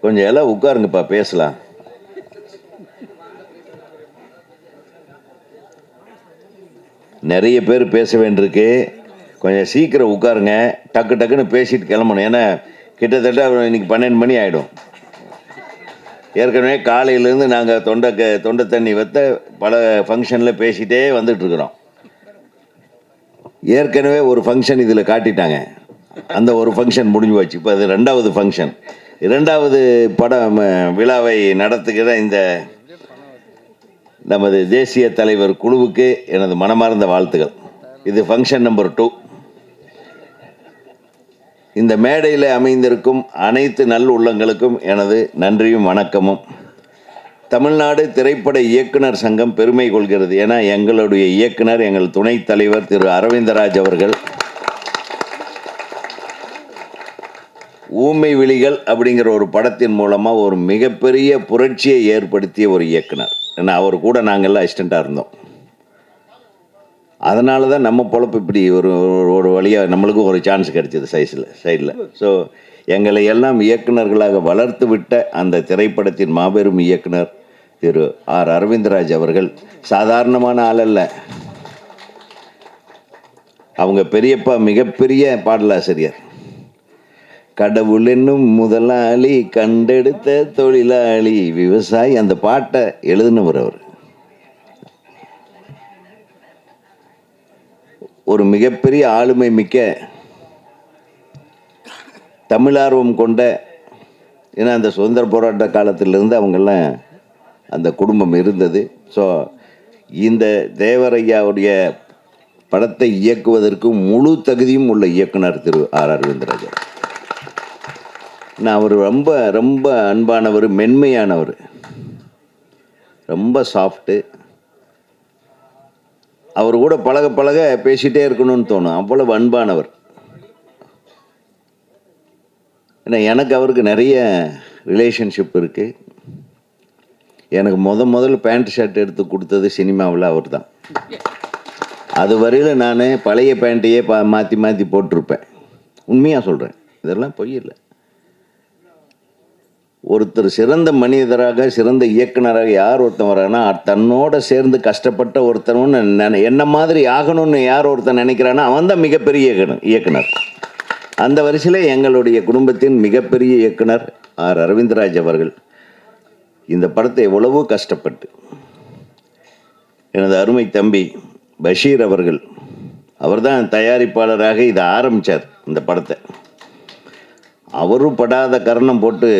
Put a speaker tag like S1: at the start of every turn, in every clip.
S1: கொஞ்சம் எல்லாம் உட்காருங்கப்பா, பேசலாம். நிறைய பேர் பேச வேண்டியிருக்கு. கொஞ்சம் சீக்கிரம் உட்காருங்க. டக்கு டக்குன்னு பேசிட்டு கிளம்பணும். ஏன்னா கிட்டத்தட்ட இன்னைக்கு 12 மணி ஆகிடும். ஏற்கனவே காலையிலேருந்து நாங்கள் தொண்டை தண்ணி வைத்த பல ஃபங்க்ஷனில் பேசிகிட்டே வந்துட்டுருக்குறோம். ஏற்கனவே ஒரு ஃபங்க்ஷன் இதில் காட்டிட்டாங்க. அந்த ஒரு ஃபங்க்ஷன் முடிஞ்சு போச்சு. இப்போ அது 2வது ஃபங்க்ஷன். 2வது படம் விழாவை நடத்துகிற இந்த நமது தேசிய தலைவர் குழுவுக்கு எனது மனமார்ந்த வாழ்த்துக்கள். இது ஃபங்க்ஷன் நம்பர் 2. இந்த மேடையில் அமைந்திருக்கும் அனைத்து நல் உள்ளங்களுக்கும் எனது நன்றியும் வணக்கமும். தமிழ்நாடு திரைப்பட இயக்குனர் சங்கம் பெருமை கொள்கிறது. ஏன்னா எங்களுடைய இயக்குனர், எங்கள் துணைத் தலைவர் திரு அரவிந்தராஜ் அவர்கள் ஊமை விழிகள் அப்படிங்கிற ஒரு படத்தின் மூலமாக ஒரு மிகப்பெரிய புரட்சியை ஏற்படுத்திய ஒரு இயக்குனர். ஏன்னா அவர் கூட நாங்கள்லாம் அசிஸ்டண்ட்டாக இருந்தோம். அதனால தான் நம்ம பொழப்பு இப்படி ஒரு வழியாக நம்மளுக்கும் ஒரு சான்ஸ் கிடைச்சிது சைடில். ஸோ எங்களை எல்லாம் இயக்குநர்களாக வளர்த்து விட்ட அந்த திரைப்படத்தின் மாபெரும் இயக்குனர் திரு ஆர் அரவிந்தராஜ் அவர்கள் சாதாரணமான ஆள் அல்ல. அவங்க பெரியப்பா மிகப்பெரிய பாடலாசிரியர். கடவுள் என்னும் முதலாளி, கண்டெடுத்த தொழிலாளி, விவசாயி, அந்த பாட்டை எழுதினவர் அவர். ஒரு மிகப்பெரிய ஆளுமை மிக்க தமிழார்வம் கொண்ட, ஏன்னா அந்த சுதந்திர போராட்ட காலத்திலிருந்து அவங்கெல்லாம் அந்த குடும்பம் இருந்தது. ஸோ இந்த தேவரையாவுடைய படத்தை இயக்குவதற்கு முழு தகுதியும் உள்ள இயக்குனர் திரு ஆர் அரவிந்தராஜ். நான் அவர் ரொம்ப ரொம்ப அன்பானவர், மென்மையானவர், ரொம்ப சாஃப்ட்டு. அவர் கூட பழக பழக பேசிகிட்டே இருக்கணும்னு தோணும், அவ்வளவு அன்பானவர். ஏன்னா எனக்கு அவருக்கு நிறைய ரிலேஷன்ஷிப் இருக்குது. எனக்கு முதல்ல பேண்ட் ஷர்ட் எடுத்து கொடுத்தது சினிமாவில் அவர் தான். அது வரையில் நான் பழைய பேண்ட்டையே மாற்றி மாற்றி போட்டிருப்பேன். உண்மையாக சொல்கிறேன், இதெல்லாம் பொய் இல்லை. ஒருத்தர் சிறந்த மனிதராக, சிறந்த இயக்குனராக யார் ஒருத்தன் வரானா, தன்னோட சேர்ந்து கஷ்டப்பட்ட ஒருத்தன் என்ன மாதிரி ஆகணும்னு யார் ஒருத்தன் நினைக்கிறானா அவன் தான் மிகப்பெரிய இயக்குனர். அந்த வரிசையில் எங்களுடைய குடும்பத்தின் மிகப்பெரிய இயக்குனர் ஆர் அரவிந்தராஜ் அவர்கள் இந்த படத்தை எவ்வளவோ கஷ்டப்பட்டு, எனது அருமை தம்பி பஷீர் அவர்கள், அவர் தான் தயாரிப்பாளராக இதை ஆரம்பித்தார் இந்த படத்தை. அவரும் படாத கரணம் போட்டு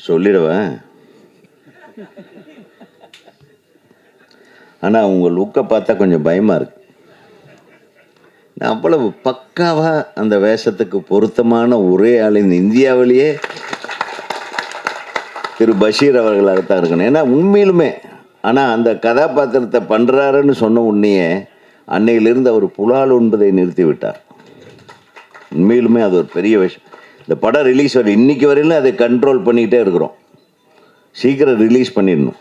S1: சொல்லிடுவேன். ஆனால் உங்கள் லுக்கை பார்த்தா கொஞ்சம் பயமாக இருக்கு. நான் அவ்வளவு பக்காவாக அந்த வேஷத்துக்கு பொருத்தமான ஒரே ஆள் இந்த இந்தியாவிலேயே திரு பஷீர் அவர்களாகத்தான் இருக்கணும். ஏன்னா உண்மையிலுமே, ஆனால் அந்த கதாபாத்திரத்தை பண்ணுறாருன்னு சொன்ன உடனேயே அன்னையிலிருந்து அவர் புலால் உண்பதை நிறுத்தி விட்டார். உண்மையிலுமே அது ஒரு பெரிய விஷயம். இந்த படம் ரிலீஸ் வரை இன்னைக்கு வரையிலும் அதை கண்ட்ரோல் பண்ணிக்கிட்டே இருக்கிறோம். சீக்கிரம் ரிலீஸ் பண்ணிடணும்,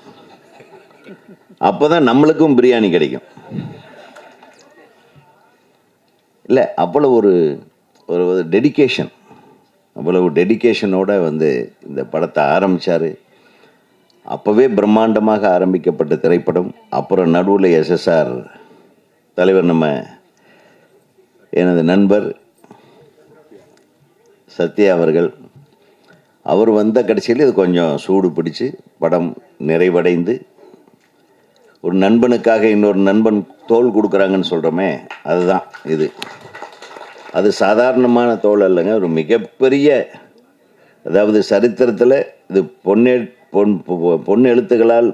S1: அப்போ தான் நம்மளுக்கும் பிரியாணி கிடைக்கும். இல்லை, அவ்வளோ ஒரு டெடிக்கேஷன், அவ்வளவு டெடிக்கேஷனோட இந்த படத்தை ஆரம்பித்தார். அப்போவே பிரம்மாண்டமாக ஆரம்பிக்கப்பட்ட திரைப்படம். அப்புறம் நடுவில் எஸ்எஸ்ஆர் தலைவர், நம்ம எனது நண்பர் சத்யா அவர்கள், அவர் வந்த கடைசியில் இது கொஞ்சம் சூடு பிடிச்சி படம் நிறைவடைந்து, ஒரு நண்பனுக்காக இன்னொரு நண்பன் தோள் கொடுக்குறாங்கன்னு சொல்கிறோமே, அதுதான் இது. அது சாதாரணமான தோள் அல்லங்க, ஒரு மிகப்பெரிய, அதாவது சரித்திரத்தில் இது பொன் எழுத்துக்களால்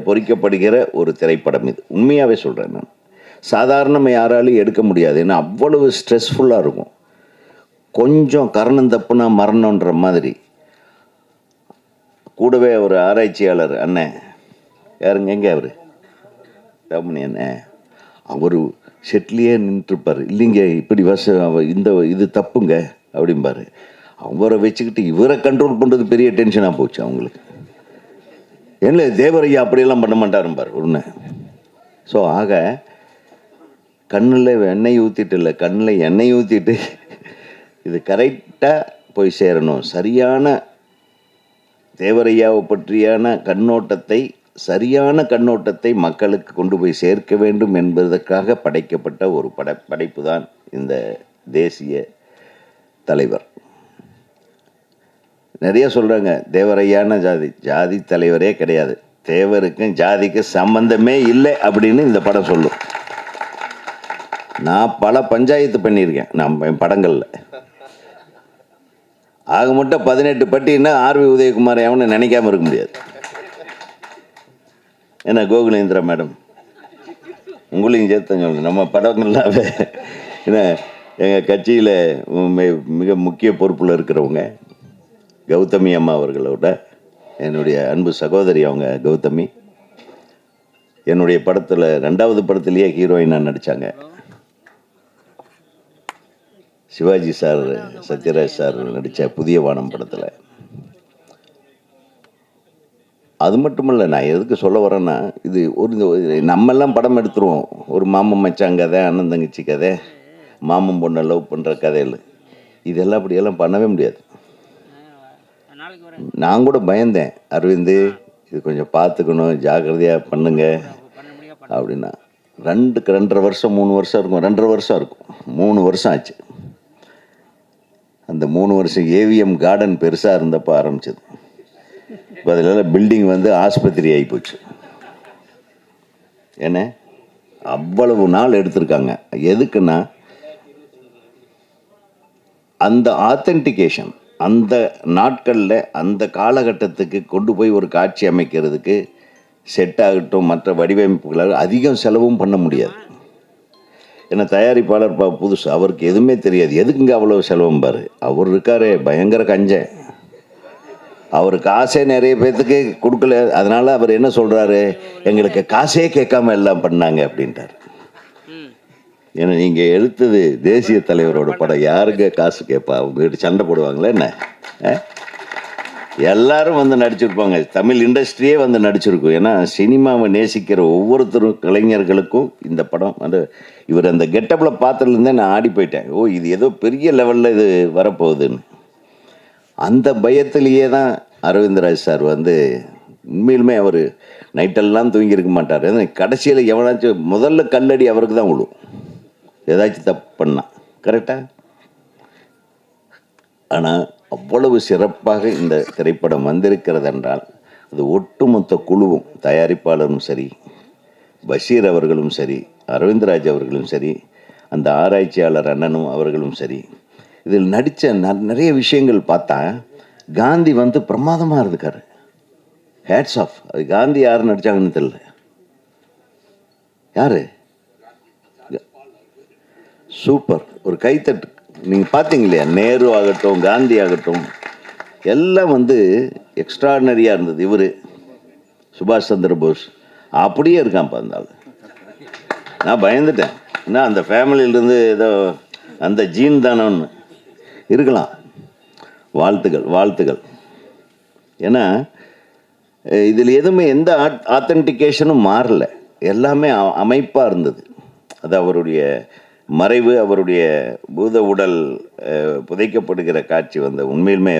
S1: பொறிக்கப்படுகிற ஒரு திரைப்படம் இது. உண்மையாகவே சொல்கிறேன் நான். சாதாரணமாக யாராலையும் எடுக்க முடியாது. ஏன்னா அவ்வளவு ஸ்ட்ரெஸ்ஃபுல்லாக இருக்கும். கொஞ்சம் கரணம் தப்புனா மரணன்ற மாதிரி. கூடவே ஒரு ஆராய்ச்சியாளர் அண்ணன், யாருங்க, எங்கே அவர் தமணி அண்ணன், அவர் செட்லேயே நின்றுருப்பார். இல்லைங்க இப்படி இது தப்புங்க அப்படிம்பார். அவரை வச்சுக்கிட்டு இவரை கண்ட்ரோல் பண்ணுறது பெரிய டென்ஷனாக போச்சு அவங்களுக்கு. என்ன தேவரையா அப்படியெல்லாம் பண்ண மாட்டாரும்பார் ஒன்று. ஸோ ஆக கண்ணில் எண்ணெய் ஊற்றிட்டு இல்லை, கண்ணில் எண்ணெய் ஊற்றிட்டு இது கரெக்டாக போய் சேரணும். சரியான தேவரையாவை பற்றியான சரியான கண்ணோட்டத்தை மக்களுக்கு கொண்டு போய் சேர்க்க வேண்டும் என்பதற்காக படைக்கப்பட்ட ஒரு படைப்பு தான் இந்த தேசிய தலைவர். நிறைய சொல்கிறாங்க தேவரையான ஜாதி தலைவரே கிடையாது, தேவருக்கும் ஜாதிக்கும் சம்பந்தமே இல்லை அப்படின்னு இந்த படம் சொல்லும். நான் பல பஞ்சாயத்து பண்ணியிருக்கேன் நம்ம படங்களில். ஆக மட்டும் 18 பட்டின்னா ஆர்வி உதயகுமார் எவனை நினைக்காம இருக்க முடியாது. ஏன்னா கோகுலேந்திரா மேடம் உங்களையும் சேர்த்து சொல்லுங்க, நம்ம படங்கள்லாவே ஏன்னா எங்கள் கட்சியில் மிக முக்கிய பொறுப்பில் இருக்கிறவங்க கௌதமி அம்மா அவர்களோட என்னுடைய அன்பு சகோதரி அவங்க கௌதமி என்னுடைய படத்தில் 2வது படத்துலேயே ஹீரோயினாக நடித்தாங்க. சிவாஜி சார் சத்யராஜ் சார் நடித்த புதிய வானம் படத்தில். அது மட்டும் இல்லை, நான் எதுக்கு சொல்ல வரேன்னா, இது நம்மெல்லாம் படம் எடுத்துருவோம். ஒரு மாமன் மச்சான் கதை, அண்ணன் தங்கச்சி கதை, மாமன் பொண்ணை லவ் பண்ணுற கதையில் இதெல்லாம் அப்படியெல்லாம் பண்ணவே முடியாது. நான் கூட பயந்தேன், அரவிந்த் இது கொஞ்சம் பார்த்துக்கணும், ஜாக்கிரதையாக பண்ணுங்க அப்படின்னா. 2.5 வருஷம் 3 வருஷம் இருக்கும், 2.5 வருஷம் இருக்கும், 3 வருஷம் ஆச்சு. அந்த 3 வருஷம் ஏவிஎம் கார்டன் பெருசாக இருந்தப்போ ஆரம்பிச்சது. இப்போ அதில் பில்டிங் ஆஸ்பத்திரி ஆகி போச்சு. என்ன அவ்வளவு நாள் எடுத்திருக்காங்க. எதுக்குன்னா அந்த ஆத்தென்டிகேஷன் அந்த நாட்களில் அந்த காலகட்டத்துக்கு கொண்டு போய் ஒரு காட்சி அமைக்கிறதுக்கு செட் ஆகட்டும், மற்ற வடிவமைப்புகளாக அதிகம் செலவும் பண்ண முடியாது. ஏன்னா தயாரிப்பாளர் புதுசு, அவருக்கு எதுவுமே தெரியாது. எதுக்குங்க அவ்வளோ செலவும் பாரு, அவர் இருக்காரே பயங்கர கஞ்சன், அவர் காசே நிறைய பேர்த்துக்கு கொடுக்கல. அதனால் அவர் என்ன சொல்கிறாரு, எங்களுக்கு காசே கேட்காம எல்லாம் பண்ணாங்க அப்படின்ட்டார். ஏன்னா நீங்கள் எடுத்தது தேசிய தலைவரோட படம், யாருக்கு காசு கேட்பா? அவங்க சண்டை போடுவாங்களே என்ன? எல்லாரும் நடிச்சிருப்பாங்க, தமிழ் இண்டஸ்ட்ரியே நடிச்சிருக்கும். ஏன்னா சினிமாவை நேசிக்கிற ஒவ்வொருத்தரும் கலைஞர்களுக்கும் இந்த படம் இவர் அந்த கெட்டப்பில் பார்த்துலேருந்தே நான் ஆடி போயிட்டேன். ஓ இது ஏதோ பெரிய லெவலில் இது வரப்போகுதுன்னு. அந்த பயத்திலேயே தான் அரவிந்தராஜ் சார் உண்மையிலுமே அவர் நைட்டெல்லாம் தூங்கியிருக்க மாட்டார். கடைசியில் எவனாச்சும் முதல்ல கல்லடி அவருக்கு தான் விழும், ஏதாச்சும் தப்பு பண்ணால். கரெக்டாக? ஆனால் அவ்வளவு சிறப்பாக இந்த திரைப்படம் வந்திருக்கிறது என்றால் அது ஒட்டுமொத்த குழுவும், தயாரிப்பாளரும் சரி, பஷீர் அவர்களும் சரி, அரவிந்தராஜ் அவர்களும் சரி, அந்த ஆராய்ச்சியாளர் அண்ணனும் அவர்களும் சரி, இதில் நடித்த நிறைய விஷயங்கள் பார்த்தா காந்தி பிரமாதமாக இருக்கார். Hats off. அது காந்தி யார் நடித்தாங்கன்னு தெரியல. யார்? சூப்பர், ஒரு கைத்தட்டு. நீங்கள் பார்த்தீங்க இல்லையா, நேரு ஆகட்டும் காந்தி ஆகட்டும் எல்லாம் எக்ஸ்ட்ராடனரியாக இருந்தது. இவர் சுபாஷ் சந்திர போஸ் அப்படியே இருக்கான் பார்த்தாலும். நான் பயந்துட்டேன், ஏன்னா அந்த ஃபேமிலியிலேருந்து ஏதோ அந்த ஜீன் தானோன்னு இருக்கலாம். வாழ்த்துகள். ஏன்னா இதில் எதுவுமே எந்த ஆத்தென்டிகேஷனும் மாறல, எல்லாமே அமைப்பாக இருந்தது. அது அவருடைய மறைவு, அவருடைய பூத உடல் புதைக்கப்படுகிற காட்சி உண்மையிலுமே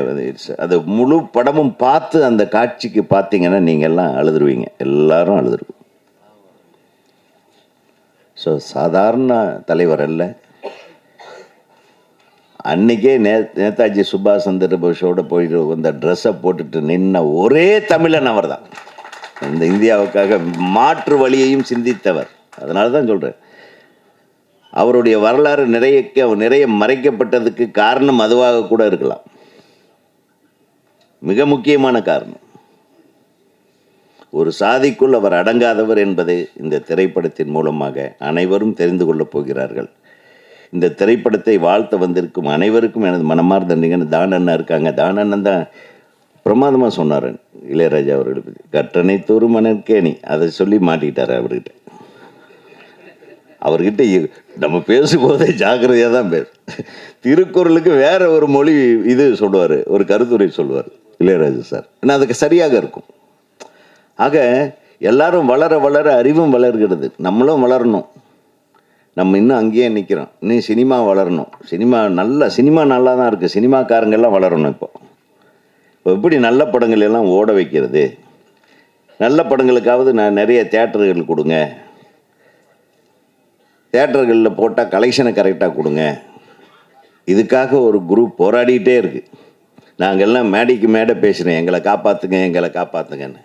S1: அது முழு படமும் பார்த்து அந்த காட்சிக்கு பார்த்தீங்கன்னா நீங்கள் எல்லாம் அழுதுருவீங்க, எல்லாரும் அழுதுருவோம். ஸோ சாதாரண தலைவர் அல்ல. அன்றைக்கே நேதாஜி சுபாஷ் சந்திர போஸோடு போயிட்டு அந்த ட்ரெஸ்ஸை போட்டுட்டு நின்ன ஒரே தமிழன் அவர் தான். இந்த இந்தியாவுக்காக மாற்று வழியையும் சிந்தித்தவர். அதனால தான் சொல்கிறேன், அவருடைய வரலாறு நிறைய மறைக்கப்பட்டதுக்கு காரணம் அதுவாக கூட இருக்கலாம். மிக முக்கியமான காரணம், ஒரு சாதிக்குள் அவர் அடங்காதவர் என்பதை இந்த திரைப்படத்தின் மூலமாக அனைவரும் தெரிந்து கொள்ளப் போகிறார்கள். இந்த திரைப்படத்தை வாழ்த்த வந்திருக்கும் அனைவருக்கும் எனது மனமார்ந்த நன்றி. தானண்ணா இருக்காங்க, தானண்ணன் தான் பிரமாதமாக சொன்னார் இளையராஜா அவர்களை பற்றி. கற்றனை தூரு மணற்கேணி அதை சொல்லி மாட்டிக்கிட்டார். அவர்கிட்ட நம்ம பேசும்போதே ஜாக்கிரதையாக தான் திருக்குறளுக்கு வேற ஒரு மொழி சொல்லுவார், ஒரு கருத்துரை சொல்லுவார் இளையராஜா சார். ஏன்னா அதுக்கு சரியாக இருக்கும். ஆக எல்லாரும் வளர வளர அறிவும் வளர்கிறது, நம்மளும் வளரணும். நம்ம இன்னும் அங்கேயே நிற்கிறோம். இன்னும் சினிமா வளரணும். சினிமா நல்லா தான் இருக்குது. சினிமாக்காரங்கெல்லாம் வளரணும். இப்போ எப்படி நல்ல படங்கள் எல்லாம் ஓட வைக்கிறது? நல்ல படங்களுக்காவது நான் நிறைய தியேட்டர்கள் கொடுங்க. தியேட்டர்களில் போட்டால் கலெக்ஷனை கரெக்டாக கொடுங்க. இதுக்காக ஒரு குரூப் போராடிக்கிட்டே இருக்குது. நாங்கள்லாம் மேடைக்கு மேடை பேசுகிறேன், எங்களை காப்பாற்றுங்கன்னு.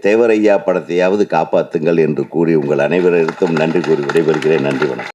S1: தேவரையா படத்தையாவது காப்பாற்றுங்கள் என்று கூறி உங்கள் அனைவரிடத்தும் நன்றி கூறி விடைபெறுகிறேன். நன்றி, வணக்கம்.